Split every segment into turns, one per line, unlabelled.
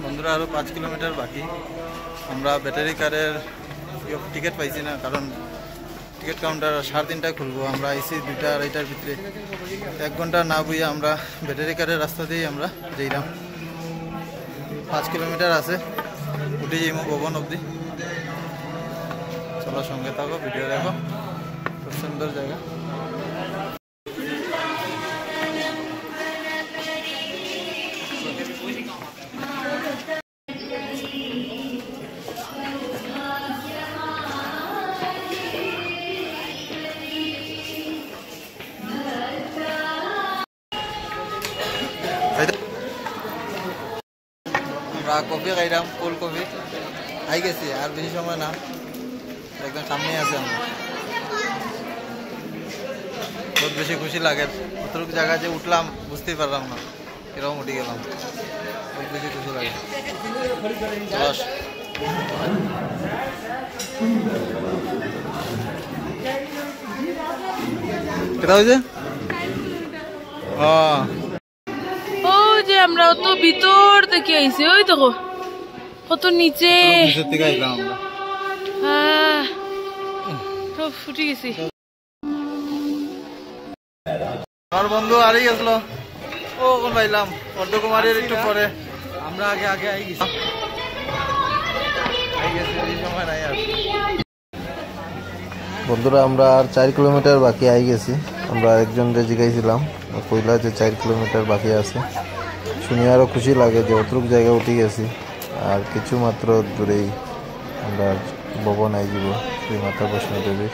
বন্ধুরা আরো 5 কিলোমিটার বাকি। আমরা ব্যাটারি কারের টিকিট পাইছি না, কারণ টিকিট কাউন্টার 3:30টায় খুলবো। আমরা আইসি 2টা 2:30টার ভিতরে, 1 ঘন্টা না বইয়া আমরা ব্যাটারি কারের রাস্তা দিয়েই আমরা যাইলাম। 5 কিলোমিটার আছে, উঠে যাইমো ভবন অবধি। চলো সঙ্গে থাকো, ভিডিও দেখো, খুব সুন্দর জায়গা। আমরা কফি খাইলাম, কোল্ড কফি খাই গেছি, আর বেশি সময় না, একদম সামনেই আছে। আমরা বহুত বেশি খুশি লাগে, অতটুকু জায়গা যে উঠলাম বুঝতেই পারলাম না এরকম উঠে গেলাম, বহুত বেশি খুশি লাগে। কেটা হয়েছে?
ও যে আমরা অত ভিতর থেকে আইছি, ওই দেখো কত নিচে। হ্যাঁ ফুটে গেছি।
আমার বন্ধু হারিয়ে গেছিল, ও কোন পাইলাম অর্ধকুমারীর একটু পরে। আমরা আগে আগে আই গেছি, সময় নাই আর।
বন্ধুরা আমরা আর 4 কিলোমিটার বাকি আই গেছি। আমরা একজন জিগাইছিলাম, কইলা যে 4 কিলোমিটার বাকি আছে। শুনে আরও খুশি লাগে যে অতটুক জায়গা উঠে গেছি, আর কিছু মাত্র দূরেই আমরা ভবন আই যাব শ্রী মাতা বৈষ্ণো দেবীর।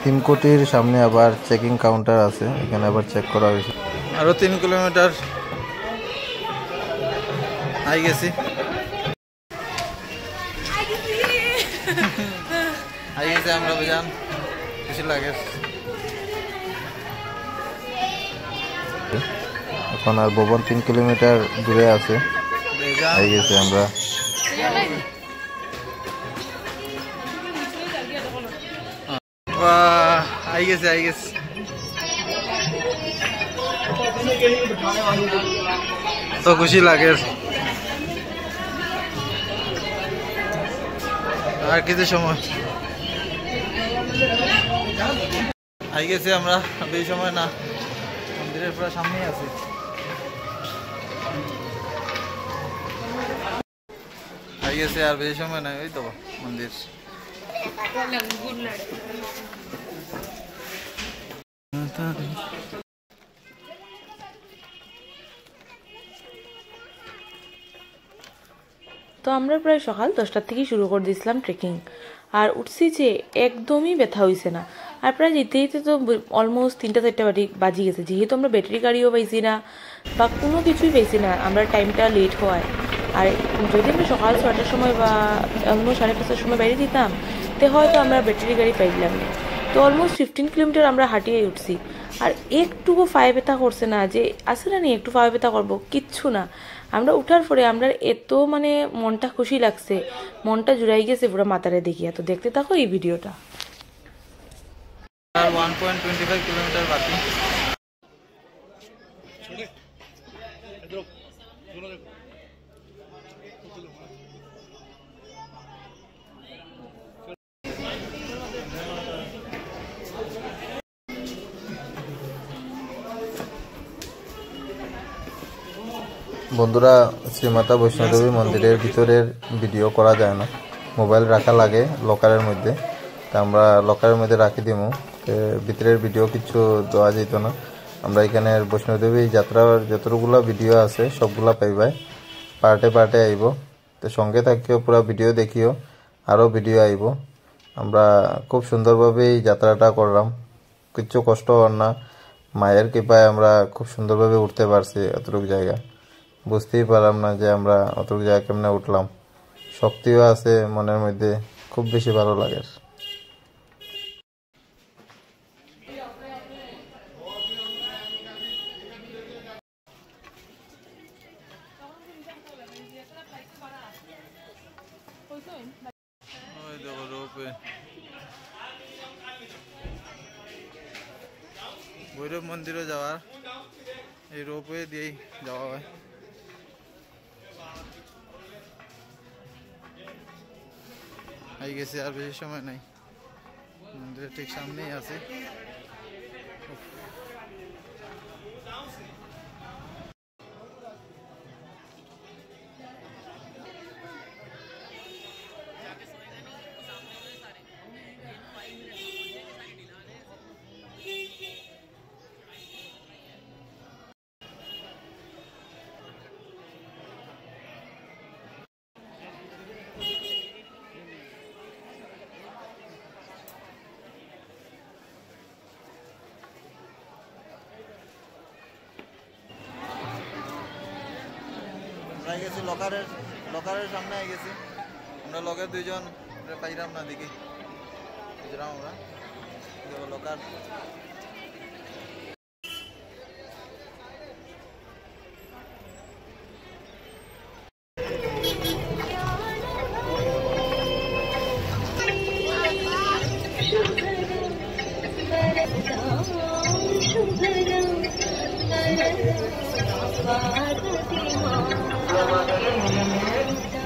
হিমকোটির সামনে আবার চেকিং কাউন্টার আছে, এখানে আবার চেক করা হয়েছে।
আরো 3 কিলোমিটার আই গেছি, আই গেছে আমরা, বুঝান খুশি লাগে।
এখন আর ভবন 3 কিলোমিটার দূরে আছে, আই গেছে আমরা।
আই গেছে আই গেছে, তো খুশি লাগে। আর কিছু সময় আই গেছে আমরা, বেশি সময় না, মন্দিরের পুরো সামনেই আছে। আই গেছে আর বেশি সময় নাই, ওই তো মন্দির।
তো আমরা প্রায় সকাল 10টার থেকে শুরু করে দিয়েছিলাম ট্রেকিং, আর উঠছি যে একদমই ব্যথা হয়েছে না। আর প্রায় যেতে যেতে তো অলমোস্ট 3-4টা বাজি গেছে, যেহেতু আমরা ব্যাটারি গাড়িও পাইছি না বা কোনো কিছুই পাইছি না, আমরা টাইমটা লেট হওয়ায়। আর যদি আমরা সকাল 6টার সময় বা অলমোস্ট 5:30টার সময় বাইরে দিতাম, তো হয়তো আমরা ব্যাটারি গাড়ি পাইলাম না। তো অলমোস্ট 15 কিলোমিটার আমরা হাঁটিয়ে উঠছি, আর একটুকু পায়ে ব্যথা করছে না, যে আসলে না একটু পায়ে ব্যথা করবো, কিচ্ছু না। আমরা উঠার পরে আমরা এত মনটা খুশি লাগছে, মনটা জুড়াই গেছে পুরো মাথারে দেখিয়া। তো দেখতে থাকো এই ভিডিওটা।
1.25 কিলোমিটার বাকি।
বন্ধুরা শ্রীমাতা বৈষ্ণোদেবী মন্দিরের ভিতরের ভিডিও করা যায় না, মোবাইল রাখা লাগে লকারের মধ্যে। তা আমরা লকারের মধ্যে রাখি দিমু, ভিতরের ভিডিও কিছু দেওয়া যেত না। আমরা এখানে বৈষ্ণোদেবী যাত্রার যতগুলো ভিডিও আছে সবগুলা পাইবাই, পার্টে পার্টে আইব। তো সঙ্গে থাকিও, পুরো ভিডিও দেখিও, আরও ভিডিও আইব। আমরা খুব সুন্দরভাবে এই যাত্রাটা করলাম, কিচ্ছু কষ্ট হওয়ার না। মায়ের কৃপায় আমরা খুব সুন্দরভাবে উঠতে পারছি এতটুকু জায়গা। বুঝতেই পারলাম না যে আমরা অতটুকু জায়গা কেমনে উঠলাম। শক্তিও আছে মনের মধ্যে, খুব বেশি ভালো লাগে।
ভৈরব মন্দিরে যাওয়ার এই রোপওয়ে দিয়েই যাওয়া হয়। আই গেছে, আর বেশি সময় নাই, মন্দিরের ঠিক সামনেই আছে। আমরা গেছি লকারের সামনে গেছি। আমরা লগের দুইজন পাইলাম না, দেখি আমরা লকার।
शुभरं